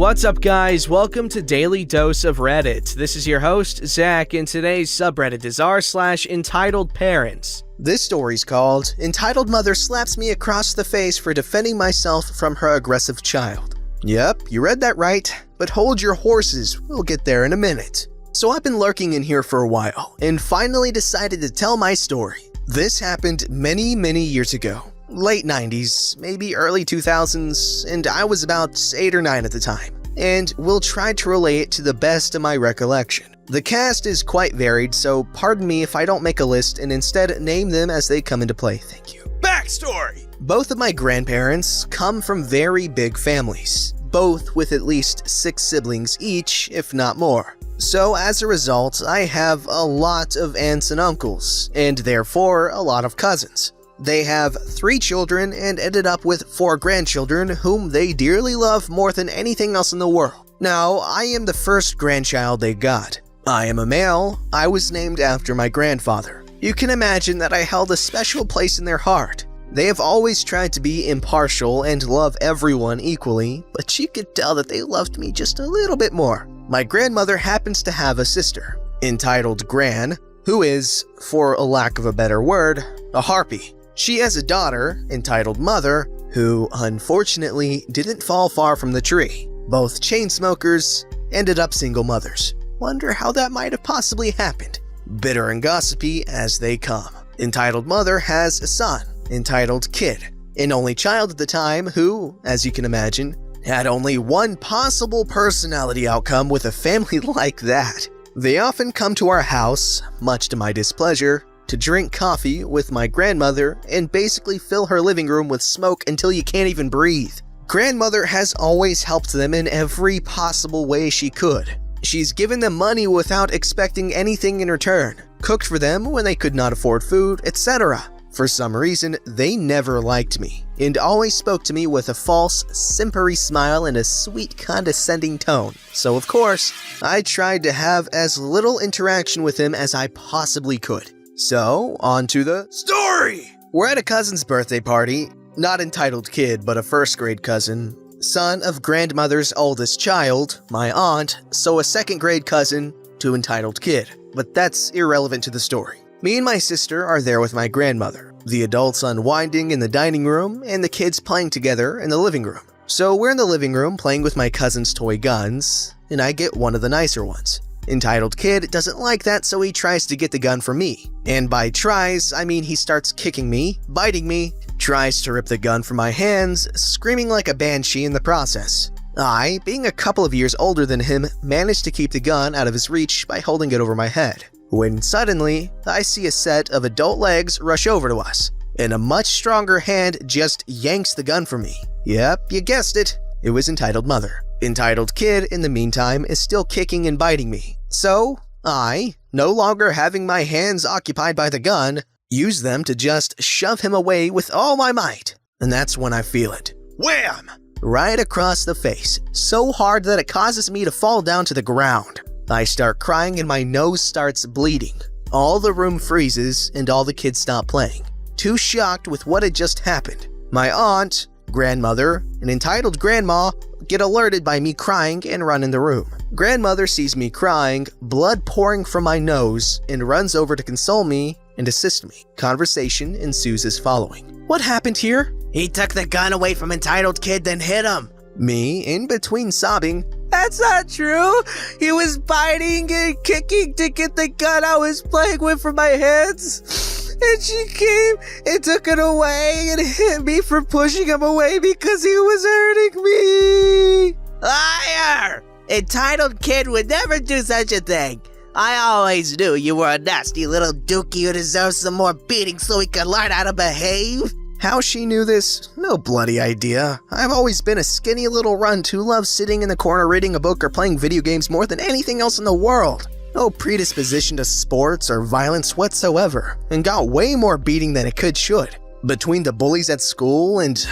What's up, guys? Welcome to Daily Dose of Reddit. This is your host, Zach, and today's subreddit is r/EntitledParents. This story's called Entitled Mother Slaps Me Across the Face for Defending Myself from Her Aggressive Child. Yep, you read that right, but hold your horses, we'll get there in a minute. So I've been lurking in here for a while, and finally decided to tell my story. This happened many years ago. Late 90s, maybe early 2000s, and I was about 8 or 9 at the time, and we'll try to relay it to the best of my recollection. The cast is quite varied, so pardon me if I don't make a list and instead name them as they come into play, thank you. Backstory! Both of my grandparents come from very big families, both with at least 6 siblings each, if not more. So as a result, I have a lot of aunts and uncles, and therefore a lot of cousins. They have 3 children and ended up with 4 grandchildren whom they dearly love more than anything else in the world. Now, I am the first grandchild they got. I am a male. I was named after my grandfather. You can imagine that I held a special place in their heart. They have always tried to be impartial and love everyone equally, but you could tell that they loved me just a little bit more. My grandmother happens to have a sister, entitled Gran, who is, for a lack of a better word, a harpy. She has a daughter, entitled Mother, who unfortunately didn't fall far from the tree. Both chain smokers ended up single mothers. Wonder how that might have possibly happened. Bitter and gossipy as they come. Entitled Mother has a son, entitled Kid, an only child at the time who, as you can imagine, had only one possible personality outcome with a family like that. They often come to our house, much to my displeasure, to drink coffee with my grandmother and basically fill her living room with smoke until you can't even breathe. Grandmother has always helped them in every possible way she could. She's given them money without expecting anything in return, cooked for them when they could not afford food, etc. For some reason, they never liked me, and always spoke to me with a false, simpery smile and a sweet, condescending tone. So of course, I tried to have as little interaction with him as I possibly could. So, on to the story! We're at a cousin's birthday party, not entitled Kid, but a first grade cousin, son of grandmother's oldest child, my aunt, so a second grade cousin to entitled Kid. But that's irrelevant to the story. Me and my sister are there with my grandmother, the adults unwinding in the dining room, and the kids playing together in the living room. So we're in the living room playing with my cousin's toy guns, and I get one of the nicer ones. Entitled Kid doesn't like that, so he tries to get the gun from me. And by tries, I mean he starts kicking me, biting me, tries to rip the gun from my hands, screaming like a banshee in the process. I, being a couple of years older than him, managed to keep the gun out of his reach by holding it over my head. When suddenly, I see a set of adult legs rush over to us, and a much stronger hand just yanks the gun from me. Yep, you guessed it. It was Entitled Mother. Entitled Kid, in the meantime, is still kicking and biting me. So, I, no longer having my hands occupied by the gun, use them to just shove him away with all my might. And that's when I feel it. Wham! Right across the face, so hard that it causes me to fall down to the ground. I start crying and my nose starts bleeding. All the room freezes and all the kids stop playing, too shocked with what had just happened. My aunt, grandmother, and entitled grandma get alerted by me crying and run in the room. Grandmother sees me crying, blood pouring from my nose, and runs over to console me and assist me. Conversation ensues as following. What happened here? He took the gun away from Entitled Kid, then hit him. Me, in between sobbing, that's not true. He was biting and kicking to get the gun I was playing with from my hands. And she came and took it away and hit me for pushing him away because he was hurting me. Liar! Entitled Kid would never do such a thing. I always knew you were a nasty little dookie who deserves some more beating so he could learn how to behave. How she knew this? No bloody idea. I've always been a skinny little runt who loves sitting in the corner reading a book or playing video games more than anything else in the world. No predisposition to sports or violence whatsoever, and got way more beating than it should. Between the bullies at school and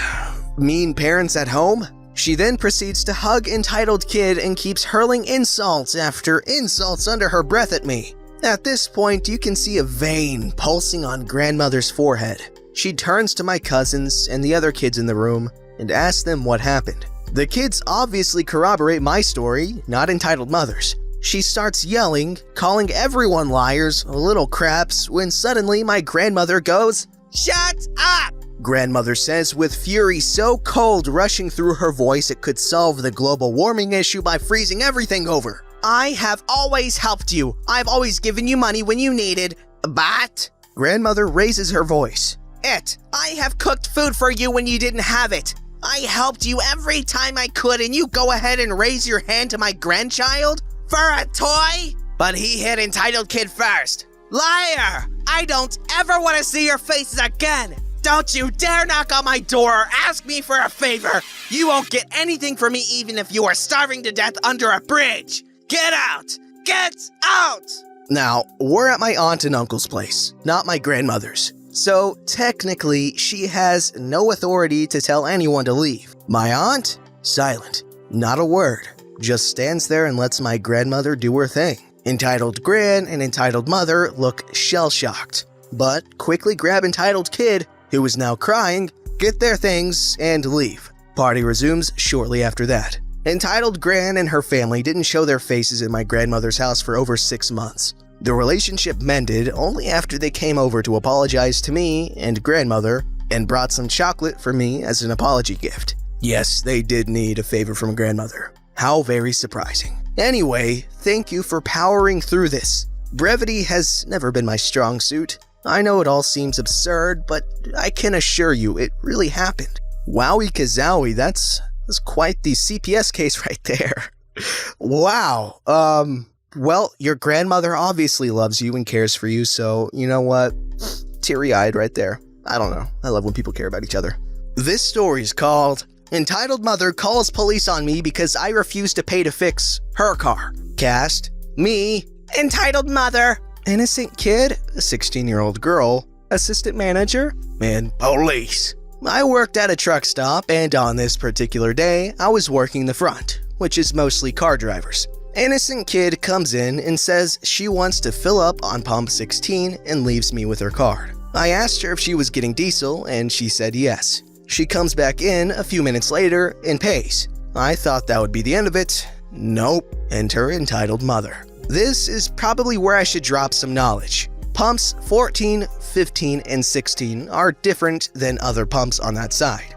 mean parents at home, she then proceeds to hug Entitled Kid and keeps hurling insults after insults under her breath at me. At this point, you can see a vein pulsing on grandmother's forehead. She turns to my cousins and the other kids in the room and asks them what happened. The kids obviously corroborate my story, not entitled mothers. She starts yelling, calling everyone liars, little craps, when suddenly my grandmother goes, "Shut up!" Grandmother says with fury so cold rushing through her voice it could solve the global warming issue by freezing everything over. "I have always helped you. I've always given you money when you needed, but..." Grandmother raises her voice. "I have cooked food for you when you didn't have it. I helped you every time I could and you go ahead and raise your hand to my grandchild? For a toy?" But he hit entitled kid first. "Liar! I don't ever want to see your faces again. Don't you dare knock on my door or ask me for a favor. You won't get anything from me even if you are starving to death under a bridge. Get out! Get out!" Now, we're at my aunt and uncle's place, not my grandmother's. So technically, she has no authority to tell anyone to leave. My aunt? Silent. Not a word. Just stands there and lets my grandmother do her thing. Entitled gran and entitled mother look shell-shocked, but quickly grab entitled kid, who is now crying, get their things, and leave. Party resumes shortly after that. Entitled gran and her family didn't show their faces in my grandmother's house for over 6 months. The relationship mended only after they came over to apologize to me and grandmother and brought some chocolate for me as an apology gift. Yes, they did need a favor from grandmother. How very surprising. Anyway, thank you for powering through this. Brevity has never been my strong suit. I know it all seems absurd, but I can assure you it really happened. Wowie kazowie, that's quite the CPS case right there. Wow. Well, your grandmother obviously loves you and cares for you, so you know what? Teary-eyed right there. I don't know. I love when people care about each other. This story's called Entitled Mother Calls Police on Me Because I Refuse to Pay to Fix Her Car. Cast, me, Entitled Mother, Innocent Kid, a 16-year-old girl, Assistant Manager, and Police. I worked at a truck stop, and on this particular day, I was working the front, which is mostly car drivers. Innocent Kid comes in and says she wants to fill up on pump 16 and leaves me with her card. I asked her if she was getting diesel, and she said yes. She comes back in a few minutes later and pays. I thought that would be the end of it. Nope. Enter Entitled Mother. This is probably where I should drop some knowledge. Pumps 14, 15, and 16 are different than other pumps on that side.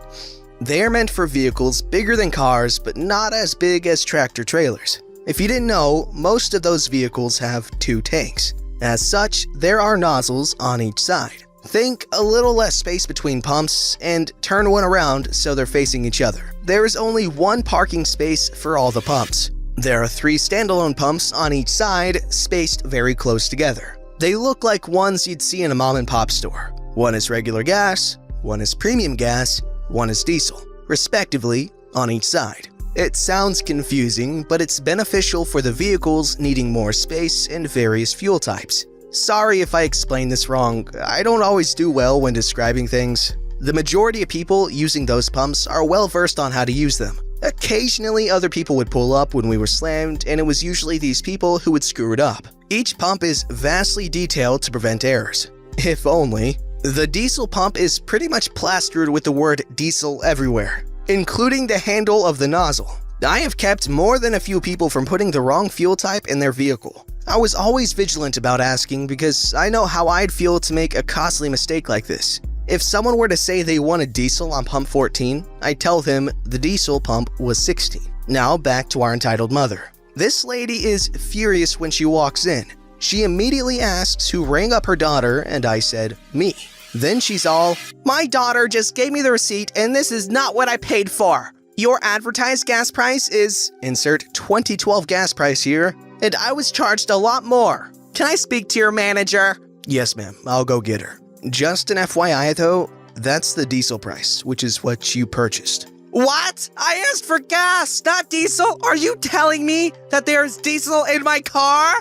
They are meant for vehicles bigger than cars, but not as big as tractor trailers. If you didn't know, most of those vehicles have 2 tanks. As such, there are nozzles on each side. Think a little less space between pumps and turn one around so they're facing each other. There is only 1 parking space for all the pumps. There are 3 standalone pumps on each side, spaced very close together. They look like ones you'd see in a mom and pop store. One is regular gas, one is premium gas, one is diesel, respectively, on each side. It sounds confusing, but it's beneficial for the vehicles needing more space and various fuel types. Sorry if I explained this wrong, I don't always do well when describing things. The majority of people using those pumps are well versed on how to use them. Occasionally other people would pull up when we were slammed, and it was usually these people who would screw it up. Each pump is vastly detailed to prevent errors. If only. The diesel pump is pretty much plastered with the word diesel everywhere, including the handle of the nozzle. I have kept more than a few people from putting the wrong fuel type in their vehicle. I was always vigilant about asking because I know how I'd feel to make a costly mistake like this. If someone were to say they wanted diesel on pump 14, I'd tell them the diesel pump was 16. Now back to our entitled mother. This lady is furious when she walks in. She immediately asks who rang up her daughter, and I said, me. Then she's all, "My daughter just gave me the receipt and this is not what I paid for. Your advertised gas price is," insert 2012 gas price here, "and I was charged a lot more. Can I speak to your manager?" Yes, ma'am, I'll go get her. Just an FYI though, that's the diesel price, which is what you purchased. What? I asked for gas, not diesel? Are you telling me that there's diesel in my car?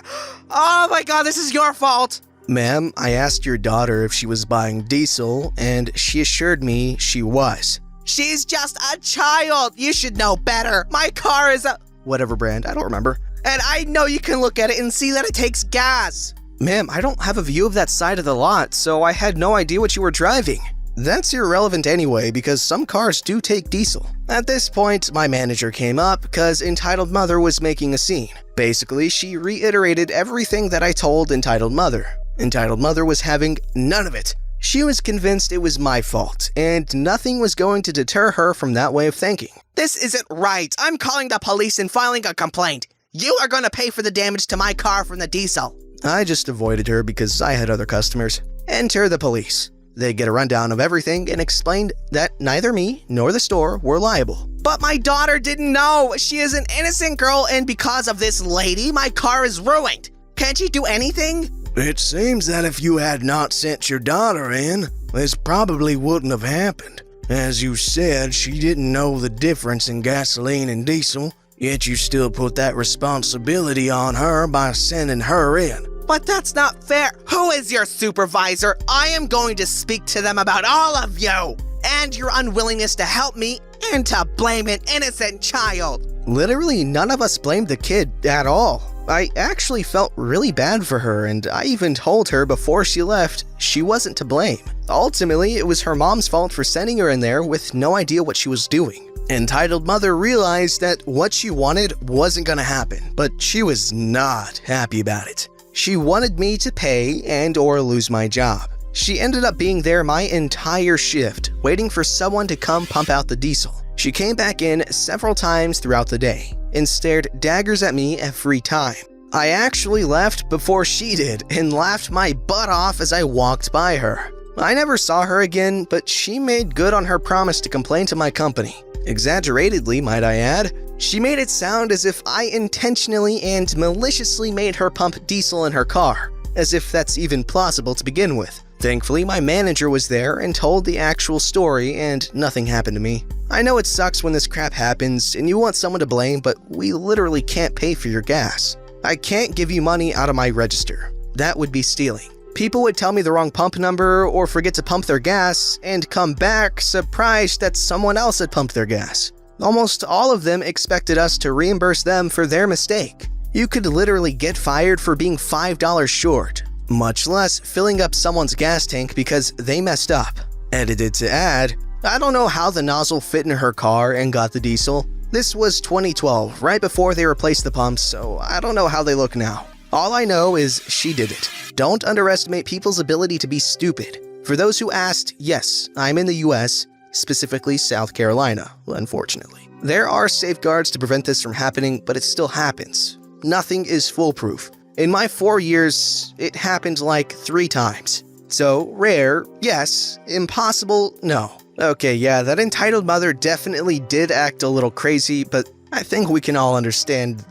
Oh my god, this is your fault. Ma'am, I asked your daughter if she was buying diesel, and she assured me she was. She's just a child. You should know better. My car is a... whatever brand, I don't remember. And I know you can look at it and see that it takes gas. Ma'am, I don't have a view of that side of the lot, so I had no idea what you were driving. That's irrelevant anyway because some cars do take diesel. At this point, my manager came up because Entitled Mother was making a scene. Basically, she reiterated everything that I told Entitled Mother. Entitled Mother was having none of it. She was convinced it was my fault, and nothing was going to deter her from that way of thinking. This isn't right. I'm calling the police and filing a complaint. You are going to pay for the damage to my car from the diesel. I just avoided her because I had other customers. Enter the police. They get a rundown of everything and explained that neither me nor the store were liable. But my daughter didn't know. She is an innocent girl, and because of this lady, my car is ruined. Can't you do anything? It seems that if you had not sent your daughter in, this probably wouldn't have happened. As you said, she didn't know the difference in gasoline and diesel, yet you still put that responsibility on her by sending her in. But that's not fair. Who is your supervisor? I am going to speak to them about all of you and your unwillingness to help me and to blame an innocent child. Literally, none of us blamed the kid at all. I actually felt really bad for her, and I even told her before she left she wasn't to blame. Ultimately, it was her mom's fault for sending her in there with no idea what she was doing. Entitled Mother realized that what she wanted wasn't gonna happen, but she was not happy about it. She wanted me to pay and or lose my job. She ended up being there my entire shift, waiting for someone to come pump out the diesel. She came back in several times throughout the day and stared daggers at me every time. I actually left before she did and laughed my butt off as I walked by her. I never saw her again, but she made good on her promise to complain to my company. Exaggeratedly, might I add. She made it sound as if I intentionally and maliciously made her pump diesel in her car, as if that's even plausible to begin with. Thankfully, my manager was there and told the actual story, and nothing happened to me. I know it sucks when this crap happens and you want someone to blame, but we literally can't pay for your gas. I can't give you money out of my register. That would be stealing. People would tell me the wrong pump number or forget to pump their gas and come back surprised that someone else had pumped their gas. Almost all of them expected us to reimburse them for their mistake. You could literally get fired for being $5 short, much less filling up someone's gas tank because they messed up. Edited to add, I don't know how the nozzle fit in her car and got the diesel. This was 2012, right before they replaced the pumps, so I don't know how they look now. All I know is she did it. Don't underestimate people's ability to be stupid. For those who asked, yes, I'm in the US, specifically South Carolina, unfortunately. There are safeguards to prevent this from happening, but it still happens. Nothing is foolproof. In my 4 years, it happened like 3 times. So, rare, yes. Impossible, no. Okay, yeah, that entitled mother definitely did act a little crazy, but I think we can all understand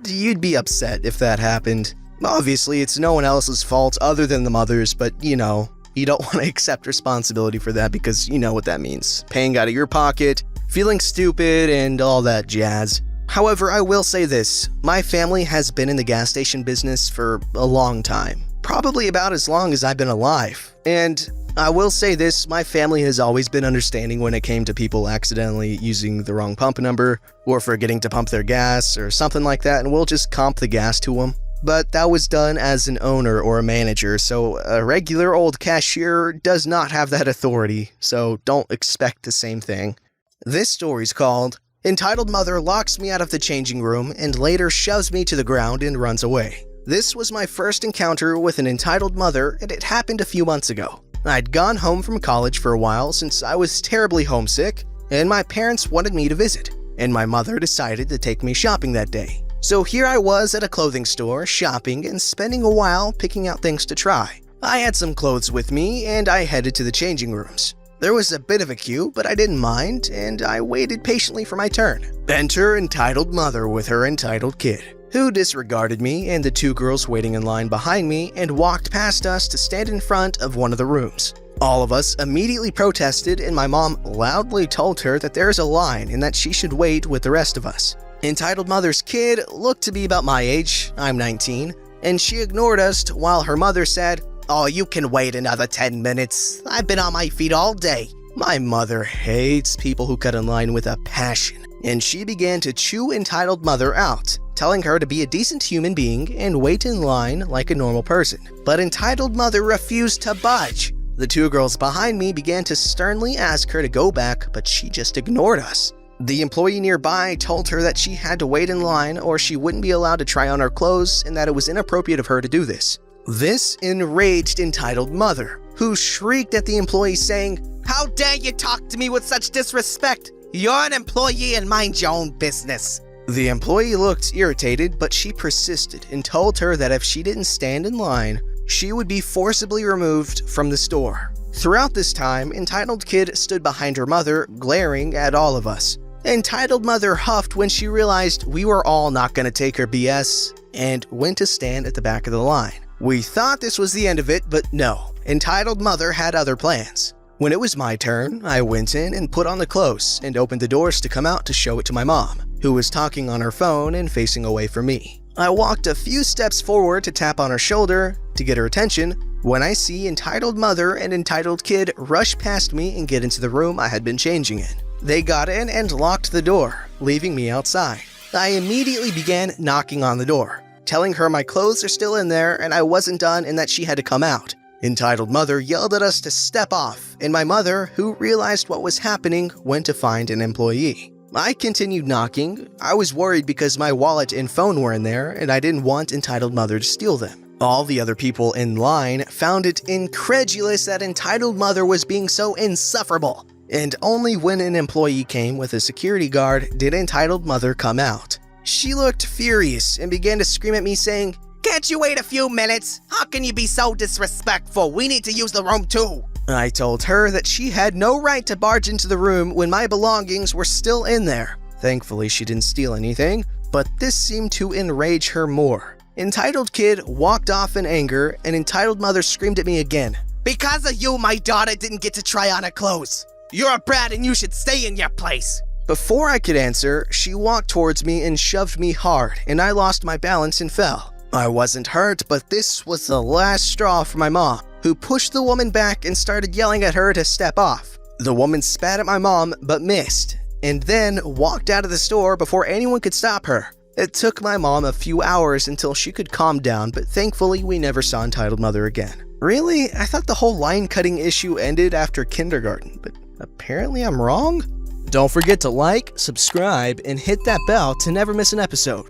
you'd be upset if that happened. Obviously, it's no one else's fault other than the mother's, but you know, you don't want to accept responsibility for that because you know what that means. Paying out of your pocket, feeling stupid, and all that jazz. However, I will say this, my family has been in the gas station business for a long time. Probably about as long as I've been alive. And I will say this, my family has always been understanding when it came to people accidentally using the wrong pump number or forgetting to pump their gas or something like that, and we'll just comp the gas to them. But that was done as an owner or a manager, so a regular old cashier does not have that authority, so don't expect the same thing. This story's called Entitled Mother Locks Me Out of the Changing Room and Later Shoves Me to the Ground and Runs Away. This was my first encounter with an entitled mother, and it happened a few months ago. I'd gone home from college for a while since I was terribly homesick, and my parents wanted me to visit, and my mother decided to take me shopping that day. So here I was at a clothing store, shopping and spending a while picking out things to try. I had some clothes with me, and I headed to the changing rooms. There was a bit of a queue, but I didn't mind, and I waited patiently for my turn. Enter entitled mother with her entitled kid, who disregarded me and the 2 girls waiting in line behind me and walked past us to stand in front of one of the rooms. All of us immediately protested, and my mom loudly told her that there is a line and that she should wait with the rest of us. Entitled mother's kid looked to be about my age, I'm 19, and she ignored us while her mother said, "Oh, you can wait another 10 minutes. I've been on my feet all day." My mother hates people who cut in line with a passion, and she began to chew entitled mother out, telling her to be a decent human being and wait in line like a normal person. But entitled mother refused to budge. The two girls behind me began to sternly ask her to go back, but she just ignored us. The employee nearby told her that she had to wait in line or she wouldn't be allowed to try on her clothes and that it was inappropriate of her to do this. This enraged entitled mother, who shrieked at the employee saying, "How dare you talk to me with such disrespect? You're an employee and mind your own business." The employee looked irritated, but she persisted and told her that if she didn't stand in line, she would be forcibly removed from the store. Throughout this time, entitled kid stood behind her mother, glaring at all of us. Entitled mother huffed when she realized we were all not going to take her BS and went to stand at the back of the line. We thought this was the end of it, but no. Entitled mother had other plans. When it was my turn, I went in and put on the clothes and opened the doors to come out to show it to my mom, who was talking on her phone and facing away from me. I walked a few steps forward to tap on her shoulder to get her attention when I see entitled mother and entitled kid rush past me and get into the room I had been changing in. They got in and locked the door, leaving me outside. I immediately began knocking on the door, telling her my clothes are still in there and I wasn't done and that she had to come out. Entitled mother yelled at us to step off, and my mother, who realized what was happening, went to find an employee. I continued knocking. I was worried because my wallet and phone were in there and I didn't want entitled mother to steal them. All the other people in line found it incredulous that entitled mother was being so insufferable. And only when an employee came with a security guard did entitled mother come out. She looked furious and began to scream at me saying, "Can't you wait a few minutes? How can you be so disrespectful? We need to use the room too." I told her that she had no right to barge into the room when my belongings were still in there. Thankfully, she didn't steal anything, but this seemed to enrage her more. Entitled kid walked off in anger, and entitled mother screamed at me again. "Because of you, my daughter didn't get to try on her clothes. You're a brat and you should stay in your place." Before I could answer, she walked towards me and shoved me hard, and I lost my balance and fell. I wasn't hurt, but this was the last straw for my mom, who pushed the woman back and started yelling at her to step off. The woman spat at my mom, but missed, and then walked out of the store before anyone could stop her. It took my mom a few hours until she could calm down, but thankfully we never saw entitled mother again. Really? I thought the whole line cutting issue ended after kindergarten, but apparently I'm wrong? Don't forget to like, subscribe, and hit that bell to never miss an episode.